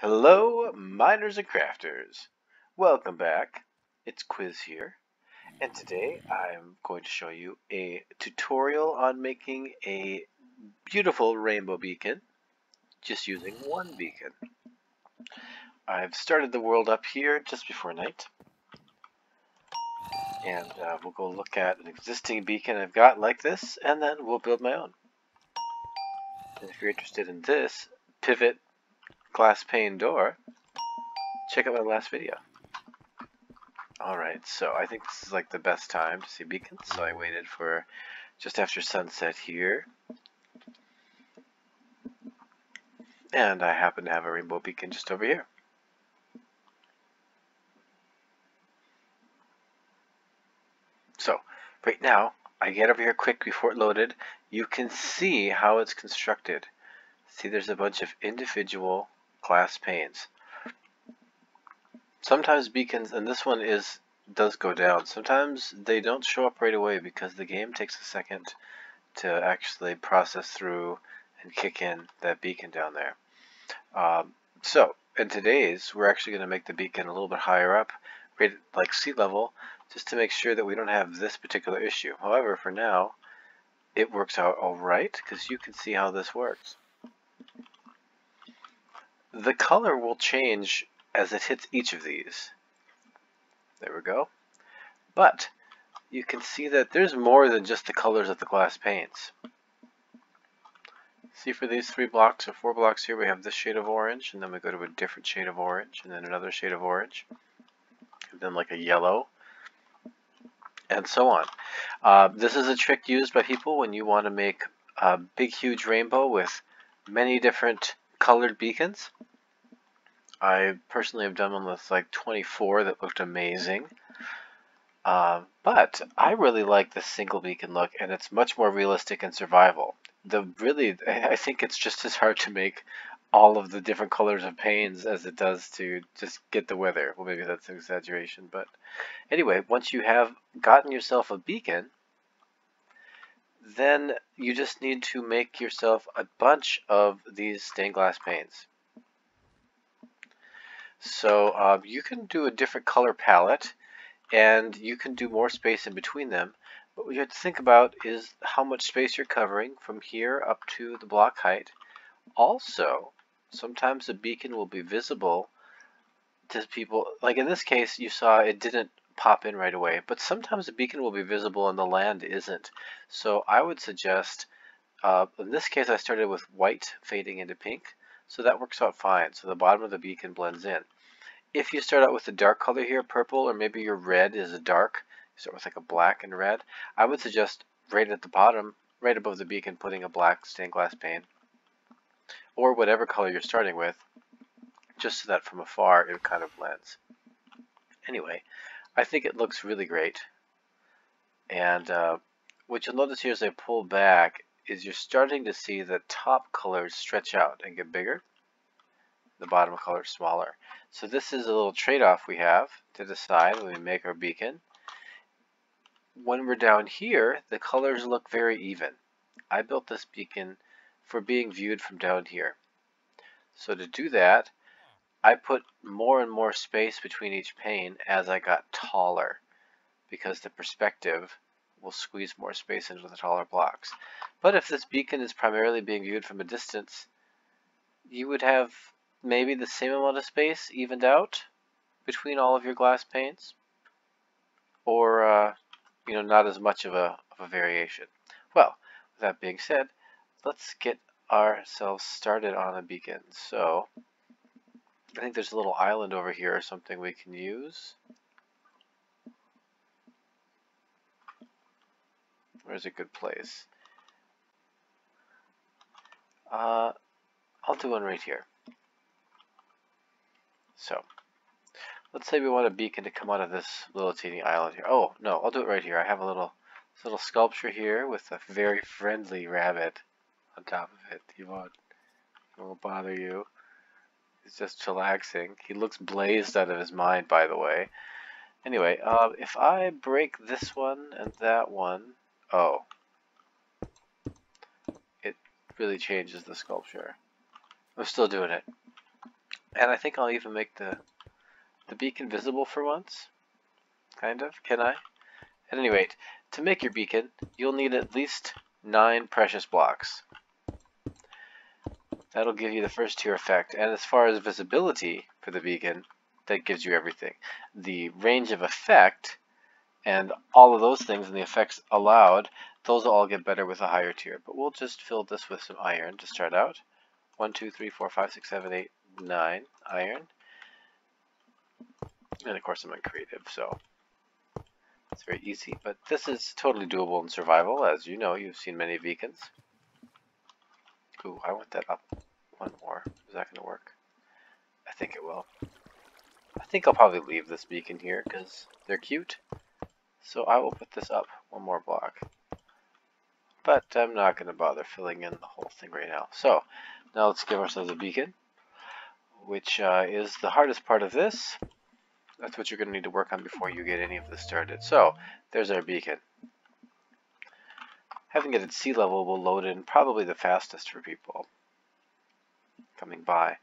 Hello, miners and crafters. Welcome back. It's Kwiz here, and today I'm going to show you a tutorial on making a beautiful rainbow beacon just using one beacon. I've started the world up here just before night, and we'll go look at an existing beacon I've got like this, and then we'll build my own. And if you're interested in this pivot glass pane door, check out my last video. Alright, so I think this is like the best time to see beacons, so I waited for just after sunset here. And I happen to have a rainbow beacon just over here. So, right now, I get over here quick before it loaded. You can see how it's constructed. See, there's a bunch of individual glass panes. Sometimes beacons, and this one does go down, sometimes they don't show up right away because the game takes a second to actually process through and kick in that beacon down there. So in today's, we're actually going to make the beacon a little bit higher up, rated like sea level, just to make sure that we don't have this particular issue. However, for now, it works out alright because you can see how this works. The color will change as it hits each of these. There we go. But you can see that there's more than just the colors of the glass panes. See, for these 3 blocks or 4 blocks here, we have this shade of orange, and then we go to a different shade of orange, and then another shade of orange, and then like a yellow, and so on. This is a trick used by people when you want to make a big, huge rainbow with many different colored beacons. I personally have done one with like 24 that looked amazing. But I really like the single beacon look, and it's much more realistic in survival. I think it's just as hard to make all of the different colors of panes as it does to just get the weather. Well, maybe that's an exaggeration, but anyway, once you have gotten yourself a beacon, then you just need to make yourself a bunch of these stained glass panes. So you can do a different color palette, and you can do more space in between them. But what you have to think about is how much space you're covering from here up to the block height. Also, sometimes a beacon will be visible to people. Like in this case, you saw it didn't pop in right away, but sometimes a beacon will be visible and the land isn't. So I would suggest, in this case I started with white fading into pink, so that works out fine. So the bottom of the beacon blends in. If you start out with a dark color here, purple, or maybe your red is a dark, you start with like a black and red, I would suggest right at the bottom, right above the beacon, putting a black stained glass pane, or whatever color you're starting with, just so that from afar it kind of blends. Anyway, I think it looks really great. And what you'll notice here as I pull back is you're starting to see the top colors stretch out and get bigger, the bottom color smaller. So this is a little trade-off we have to decide when we make our beacon. When we're down here, the colors look very even. I built this beacon for being viewed from down here. So to do that, I put more and more space between each pane as I got taller, because the perspective will squeeze more space into the taller blocks. But if this beacon is primarily being viewed from a distance, you would have maybe the same amount of space evened out between all of your glass panes, or not as much of a variation. Well, with that being said, let's get ourselves started on a beacon. So I think there's a little island over here or something we can use. Where's a good place? I'll do one right here. So let's say we want a beacon to come out of this little teeny island here. Oh no, I'll do it right here. I have this little sculpture here with a very friendly rabbit on top of it. He won't bother you. He's just chillaxing. He looks blazed out of his mind, by the way. Anyway, if I break this one and that one, oh, it really changes the sculpture. I'm still doing it. And I think I'll even make the beacon visible for once. Kind of, can I? At any rate, to make your beacon, you'll need at least 9 precious blocks. That'll give you the first tier effect. And as far as visibility for the beacon, that gives you everything. The range of effect and all of those things and the effects allowed, those will all get better with a higher tier. But we'll just fill this with some iron to start out. 1, 2, 3, 4, 5, 6, 7, 8, 9 iron. And of course I'm on creative, so it's very easy. But this is totally doable in survival. As you know, you've seen many beacons. Ooh, I want that up one more. Is that going to work? I think it will. I think I'll probably leave this beacon here because they're cute. So I will put this up one more block. But I'm not going to bother filling in the whole thing right now. So now let's give ourselves a beacon, which is the hardest part of this. That's what you're going to need to work on before you get any of this started. So there's our beacon. Having it at sea level will load in probably the fastest for people coming by,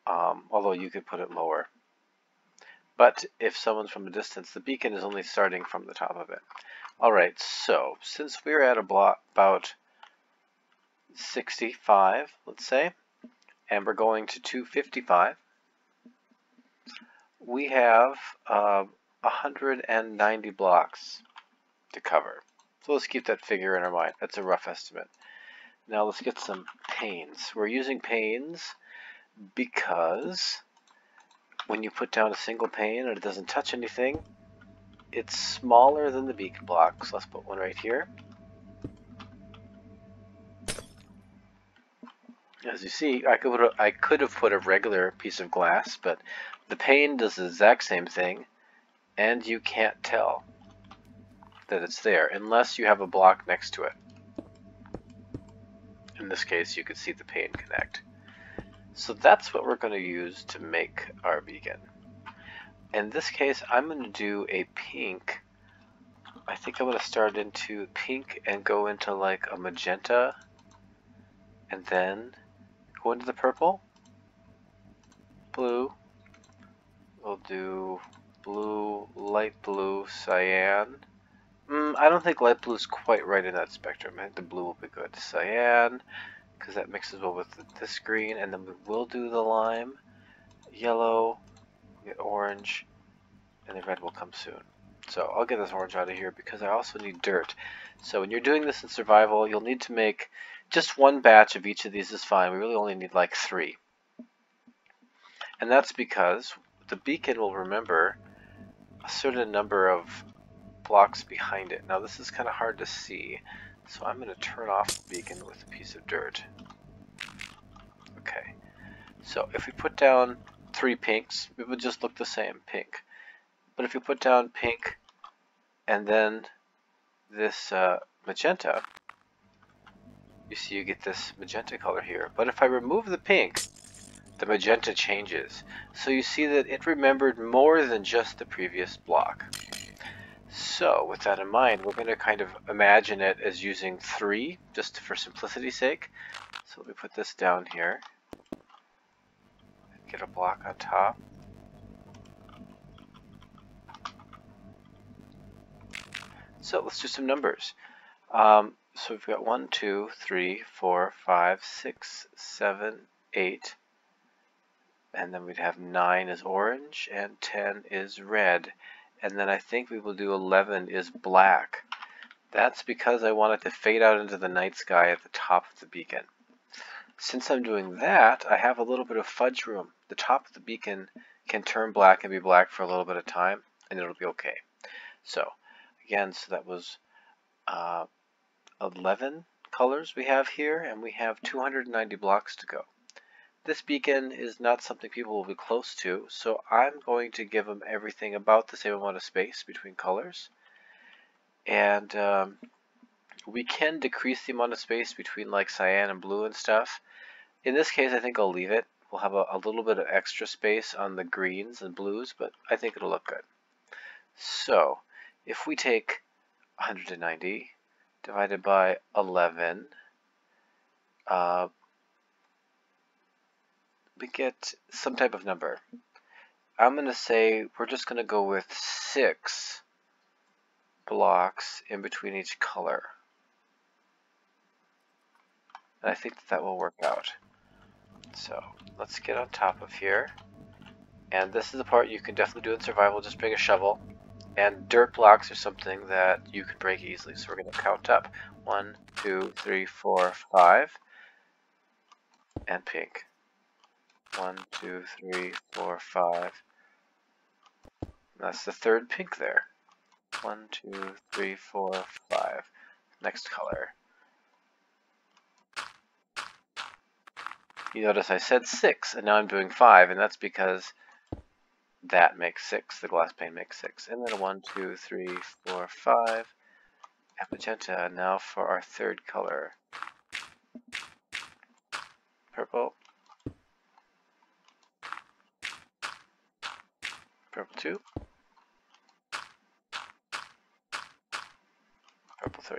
although you could put it lower. But if someone's from a distance, the beacon is only starting from the top of it. Alright, so since we're at about 65, let's say, and we're going to 255, we have 190 blocks to cover. So let's keep that figure in our mind. That's a rough estimate. Now let's get some panes. We're using panes because when you put down a single pane and it doesn't touch anything, it's smaller than the beacon block. So let's put one right here. As you see, I could have put a regular piece of glass, but the pane does the exact same thing, and you can't tell that it's there unless you have a block next to it. In this case, you can see the pane connect. So that's what we're going to use to make our beacon. In this case, I'm going to do a pink. I think I'm going to start into pink and go into like a magenta, and then go into the purple, blue. We'll do blue, light blue, cyan. I don't think light blue is quite right in that spectrum. I think the blue will be good. Cyan, because that mixes well with this green, and then we will do the lime, yellow, get orange, and the red will come soon. So I'll get this orange out of here because I also need dirt. So when you're doing this in survival, you'll need to make just one batch of each of these is fine. We really only need like 3. And that's because the beacon will remember a certain number of blocks behind it. Now this is kind of hard to see, so I'm going to turn off the beacon with a piece of dirt. Okay, so if we put down 3 pinks, it would just look the same, pink. But if you put down pink and then this magenta, you see you get this magenta color here. But if I remove the pink, the magenta changes. So you see that it remembered more than just the previous block. So with that in mind, we're going to kind of imagine it as using 3, just for simplicity's sake. So let me put this down here. Get a block on top. So let's do some numbers. So we've got 1, 2, 3, 4, 5, 6, 7, 8. And then we'd have 9 is orange and 10 is red. And then I think we will do 11 is black. That's because I want it to fade out into the night sky at the top of the beacon. Since I'm doing that, I have a little bit of fudge room. The top of the beacon can turn black and be black for a little bit of time, and it'll be okay. So, again, so that was 11 colors we have here, and we have 290 blocks to go. This beacon is not something people will be close to, so I'm going to give them everything about the same amount of space between colors. And we can decrease the amount of space between like cyan and blue and stuff. In this case, I think I'll leave it. We'll have a little bit of extra space on the greens and blues, but I think it'll look good. So, if we take 190 divided by 11, we get some type of number. I'm going to say we're just going to go with 6 blocks in between each color. And I think that will work out. So let's get on top of here. And this is the part you can definitely do in survival. Just bring a shovel. And dirt blocks are something that you can break easily. So we're going to count up. 1, 2, 3, 4, 5. And pink. 1, 2, 3, 4, 5. And that's the third pink there. 1, 2, 3, 4, 5. Next color. You notice I said 6, and now I'm doing 5, and that's because that makes 6. The glass pane makes 6. And then 1, 2, 3, 4, 5. And magenta. Now for our third color. Purple. Purple 2. Purple 3.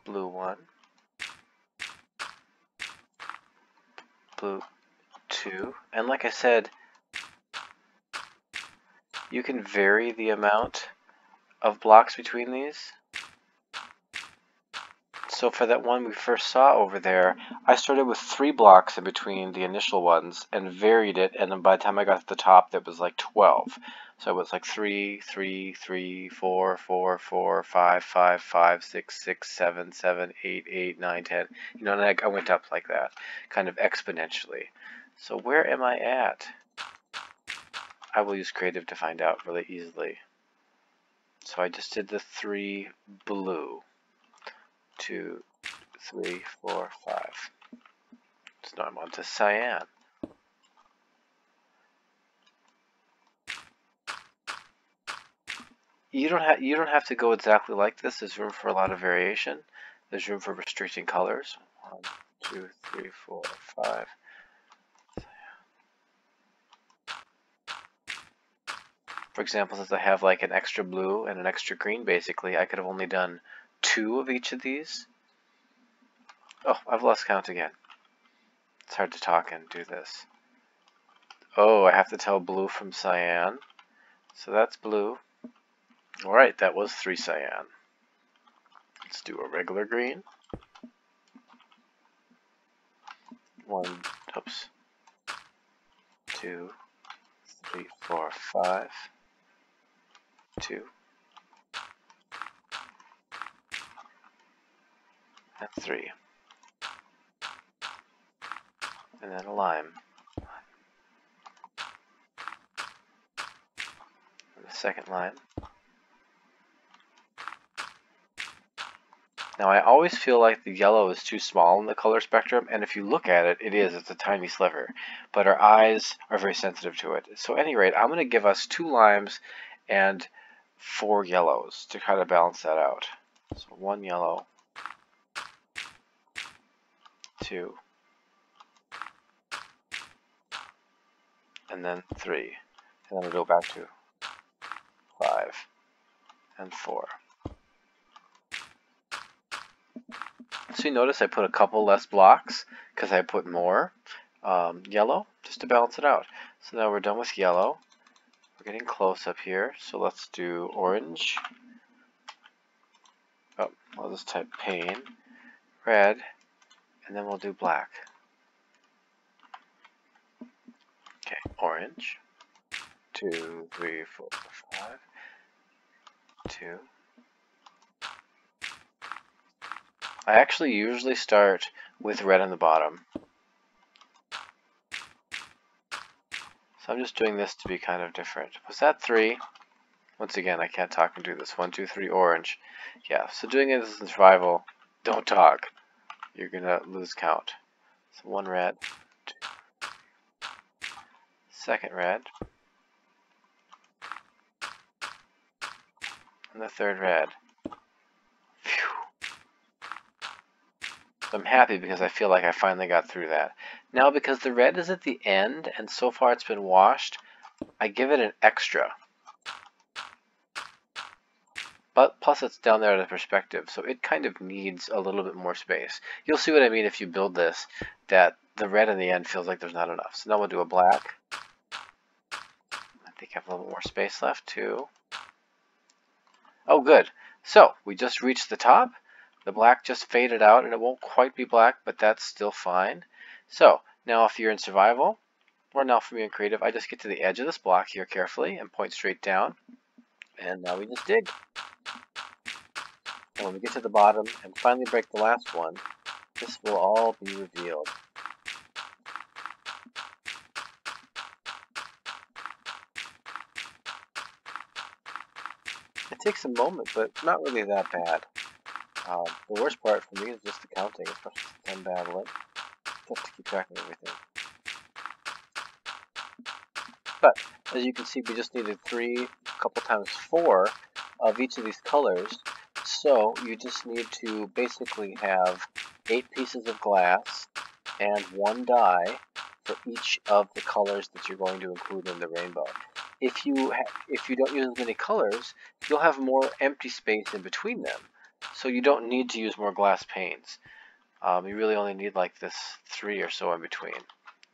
Blue 1. Blue 2. And like I said, you can vary the amount of blocks between these. So for that one we first saw over there, I started with 3 blocks in between the initial ones and varied it, and then by the time I got to the top there was like 12. So it was like 3, 3, 3, 4, 4, 4, 5, 5, 5, 6, 6, 7, 7, 8, 8, 9, 10. You know, and I went up like that, kind of exponentially. So where am I at? I will use creative to find out really easily. So I just did the 3 blue. 2, 3, 4, 5. So now I'm on to cyan. You don't have to go exactly like this. There's room for a lot of variation. There's room for restricting colors. 1, 2, 3, 4, 5. For example, since I have like an extra blue and an extra green, basically, I could have only done 2 of each of these. Oh, I've lost count again. It's hard to talk and do this. Oh, I have to tell blue from cyan. So that's blue. Alright, that was 3 cyan. Let's do a regular green. 1, oops. 2, 3, 4, 5. 2. And 3. And then a lime. And the second lime. Now I always feel like the yellow is too small in the color spectrum, and if you look at it, it's a tiny sliver. But our eyes are very sensitive to it. So at any rate, I'm going to give us 2 limes and 4 yellows to kind of balance that out. So 1 yellow, 2, and then 3. And then we'll go back to 5 and 4. So you notice I put a couple less blocks because I put more yellow just to balance it out. So now we're done with yellow. We're getting close up here. So let's do orange. Oh, I'll just type pane, red, and then we'll do black. Okay, orange. 2, 3, 4, 5. 2. I actually usually start with red on the bottom. So I'm just doing this to be kind of different. Was that 3? Once again, I can't talk and do this. 1, 2, 3, orange. Yeah, so doing it in survival, don't talk. You're gonna lose count. So 1 red. 2. Second red. And the third red. Phew. So I'm happy because I feel like I finally got through that. Now because the red is at the end and so far it's been washed, I give it an extra. but plus it's down there at a perspective, so it kind of needs a little bit more space. You'll see what I mean if you build this, that the red in the end feels like there's not enough. So now we'll do a black. I think I have a little bit more space left too. Oh, good. So we just reached the top. The black just faded out, and it won't quite be black, but that's still fine. So now if you're in survival, or now for me in creative, I just get to the edge of this block here carefully and point straight down. And now we just dig. And when we get to the bottom and finally break the last one, this will all be revealed. It takes a moment, but not really that bad. The worst part for me is just the counting, especially since I'm battling. You have to keep track of everything. But as you can see, we just needed 3, a couple times 4 of each of these colors. So you just need to basically have 8 pieces of glass and 1 die for each of the colors that you're going to include in the rainbow. If you don't use as many colors, you'll have more empty space in between them. So you don't need to use more glass panes. You really only need like this 3 or so in between.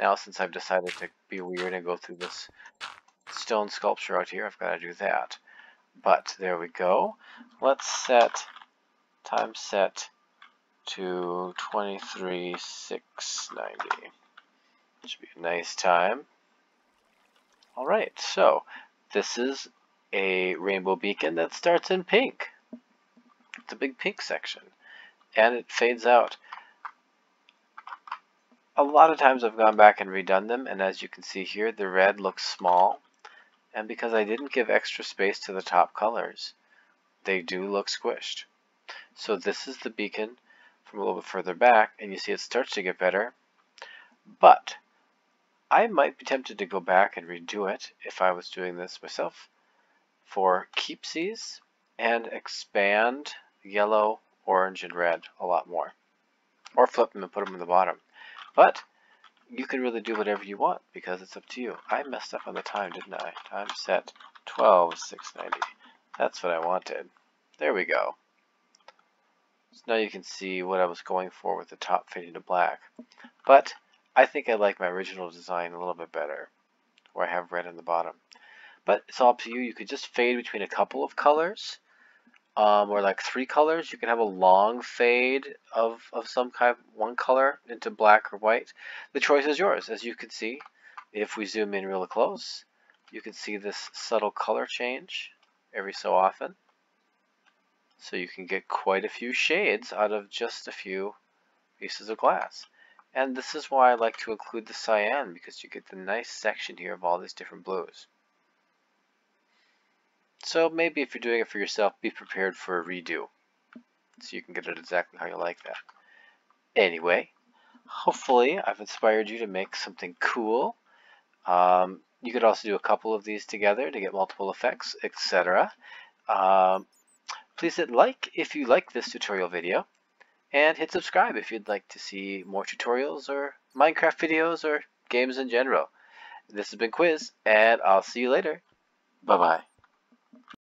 Now, since I've decided to be weird and go through this stone sculpture out here, I've got to do that. But there we go. Let's set time set to 23,690. Should be a nice time. All right, so this is a rainbow beacon that starts in pink. It's a big pink section, and it fades out. A lot of times I've gone back and redone them, and as you can see here, the red looks small. And because I didn't give extra space to the top colors, they do look squished. So this is the beacon from a little bit further back, and you see it starts to get better. But I might be tempted to go back and redo it if I was doing this myself for keepsies and expand yellow, orange, and red a lot more. Or flip them and put them in the bottom. But you can really do whatever you want because it's up to you. I messed up on the time, didn't I? Time set 12,690. That's what I wanted. There we go. So now you can see what I was going for with the top fading to black. But I think I like my original design a little bit better, where I have red in the bottom. But it's all up to you. You could just fade between a couple of colors. Or like 3 colors. You can have a long fade of some kind of one color into black or white. The choice is yours. As you can see, if we zoom in real close, you can see this subtle color change every so often. So you can get quite a few shades out of just a few pieces of glass. And this is why I like to include the cyan, because you get the nice section here of all these different blues. So maybe if you're doing it for yourself, be prepared for a redo, so you can get it exactly how you like that. Anyway, hopefully I've inspired you to make something cool. You could also do a couple of these together to get multiple effects, etc. Please hit like if you like this tutorial video, and hit subscribe if you'd like to see more tutorials or Minecraft videos or games in general. This has been Kwiz, and I'll see you later. Bye-bye.